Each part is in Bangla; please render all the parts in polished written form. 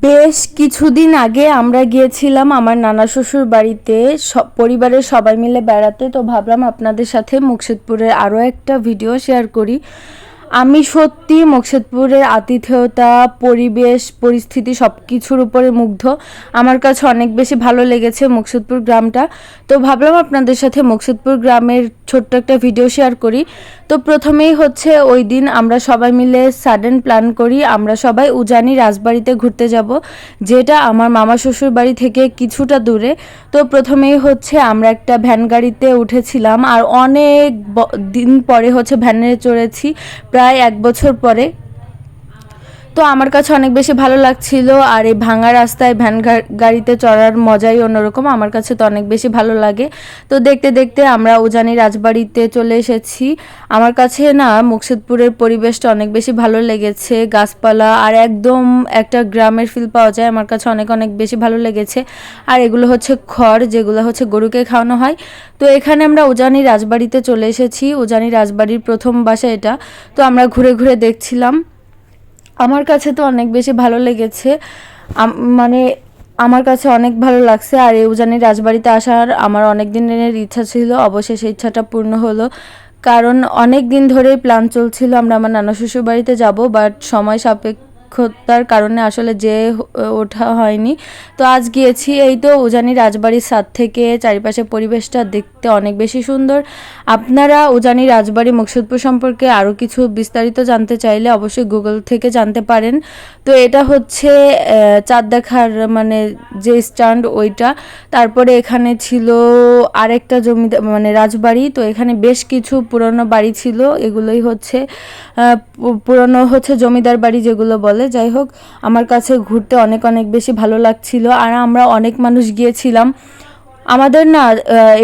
বেশ কিছুদিন আগে আমরা গিয়েছিলাম আমার নানা শ্বশুর বাড়িতে পরিবারের সবাই মিলে বেড়াতে। তো ভাবলাম আপনাদের সাথে মুকশেদপুরের আরও একটা ভিডিও শেয়ার করি। আমি সত্যি মুকশেদপুরের আতিথেয়তা, পরিবেশ, পরিস্থিতি সব কিছুর উপরে মুগ্ধ। আমার কাছে অনেক বেশি ভালো লেগেছে মুকশেদপুর গ্রামটা। তো ভাবলাম আপনাদের সাথে মুকশেদপুর গ্রামের ছোট্ট একটা ভিডিও শেয়ার করি। তো প্রথমেই হচ্ছে ওই দিন আমরা সবাই মিলে সাডেন প্ল্যান করি, আমরা সবাই উজানি রাজবাড়িতে ঘুরতে যাব, যেটা আমার মামা শ্বশুর বাড়ি থেকে কিছুটা দূরে। তো প্রথমেই হচ্ছে আমরা একটা ভ্যান গাড়িতে উঠেছিলাম, আর অনেক দিন পরে হচ্ছে ভ্যানে চড়েছি, প্রায় 1 বছর পরে। তো আমার কাছে অনেক বেশি ভালো লাগছিল, আর এই ভাঙা রাস্তায় ভ্যান গাড়িতে চড়ার মজাই অন্যরকম। আমার কাছে তো অনেক বেশি ভালো লাগে। তো দেখতে দেখতে আমরা উজানি রাজবাড়িতে চলে এসেছি। আমার কাছে না মুকশেদপুরের পরিবেশটা অনেক বেশি ভালো লেগেছে, গাছপালা আর একদম একটা গ্রামের ফিল পাওয়া যায়। আমার কাছে অনেক অনেক বেশি ভালো লেগেছে। আর এগুলো হচ্ছে খড়, যেগুলো হচ্ছে গরুকে খাওয়ানো হয়। তো এখানে আমরা উজানি রাজবাড়িতে চলে এসেছি। উজানি রাজবাড়ির প্রথম বাসা এটা। তো আমরা ঘুরে ঘুরে দেখছিলাম। আমার কাছে তো অনেক বেশি ভালো লেগেছে, মানে আমার কাছে অনেক ভালো লাগছে। আর এই উজানি রাজবাড়িতে আসার আমার অনেক দিনের ইচ্ছা ছিল, অবশেষে ইচ্ছাটা পূর্ণ হলো। কারণ অনেক দিন ধরেই প্ল্যান চলছিল আমরা আমার নানা শ্বশুর বাড়িতে যাব, বাট সময় সাপেক্ষতার কারণে আসলে যে ওঠা হয়নি। তো আজ গিয়েছি। এই তো উজানি রাজবাড়ির ছাদ থেকে চারিপাশে পরিবেশটা দেখতে অনেক বেশি সুন্দর। আপনারা উজানি রাজবাড়ি মুকশেদপুর সম্পর্কে আরও কিছু বিস্তারিত জানতে চাইলে অবশ্যই গুগল থেকে জানতে পারেন। তো এটা হচ্ছে চাঁদ দেখার মানে যে স্ট্যান্ড ওইটা। তারপরে এখানে ছিল আরেকটা জমিদার মানে রাজবাড়ি। তো এখানে বেশ কিছু পুরনো বাড়ি ছিল, এগুলোই হচ্ছে পুরনো হচ্ছে জমিদার বাড়ি যেগুলো বলে। যাই হোক, আমার কাছে ঘুরতে অনেক অনেক বেশি ভালো লাগছিল। আর আমরা অনেক মানুষ গিয়েছিলাম। আমাদের না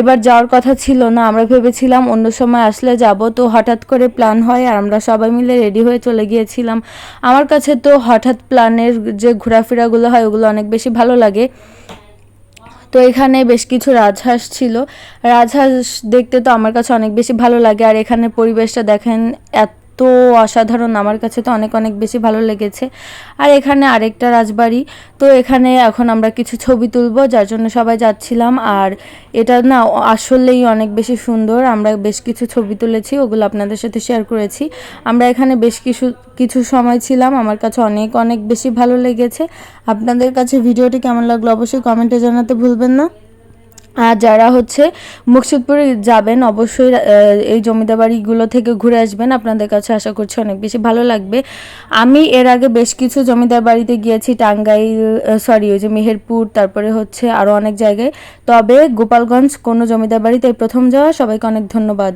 এবার যাওয়ার কথা ছিল না, আমরা ভেবেছিলাম অন্য সময় আসলে যাব। তো হঠাৎ করে প্ল্যান হয় আর আমরা সবাই মিলে রেডি হয়ে চলে গিয়েছিলাম। আমার কাছে তো হঠাৎ প্ল্যানের যে ঘোরাফেরাগুলো হয় ওগুলো অনেক বেশি ভালো লাগে। তো এখানে বেশ কিছু রাজহাঁস ছিল। রাজহাঁস দেখতে তো আমার কাছে অনেক বেশি ভালো লাগে। আর এখানে পরিবেশটা দেখেন, এত অসাধারণ, আমার কাছে তো অনেক অনেক বেশি ভালো লেগেছে। আর এখানে আরেকটা রাজবাড়ি। তো এখানে এখন আমরা কিছু ছবি তুলবো, যার জন্য সবাই যাচ্ছিলাম। আর এটা না আসলেই অনেক বেশি সুন্দর। আমরা বেশ কিছু ছবি তুলেছি, ওগুলো আপনাদের সাথে শেয়ার করেছি। আমরা এখানে বেশ কিছু কিছু সময় ছিলাম, আমার কাছে অনেক অনেক বেশি ভালো লেগেছে। আপনাদের কাছে ভিডিওটি কেমন লাগলো অবশ্যই কমেন্টে জানাতে ভুলবেন না। আর যারা হচ্ছে মুকশেদপুরে যাবেন অবশ্যই এই জমিদার বাড়িগুলো থেকে ঘুরে আসবেন, আপনাদের কাছে আশা করছি অনেক বেশি ভালো লাগবে। আমি এর আগে বেশ কিছু জমিদার বাড়িতে গিয়েছি, টাঙ্গাইল, ওই যে মেহেরপুর, তারপরে হচ্ছে আরও অনেক জায়গায়। তবে গোপালগঞ্জ কোনো জমিদার বাড়িতে প্রথম যাওয়া। সবাইকে অনেক ধন্যবাদ।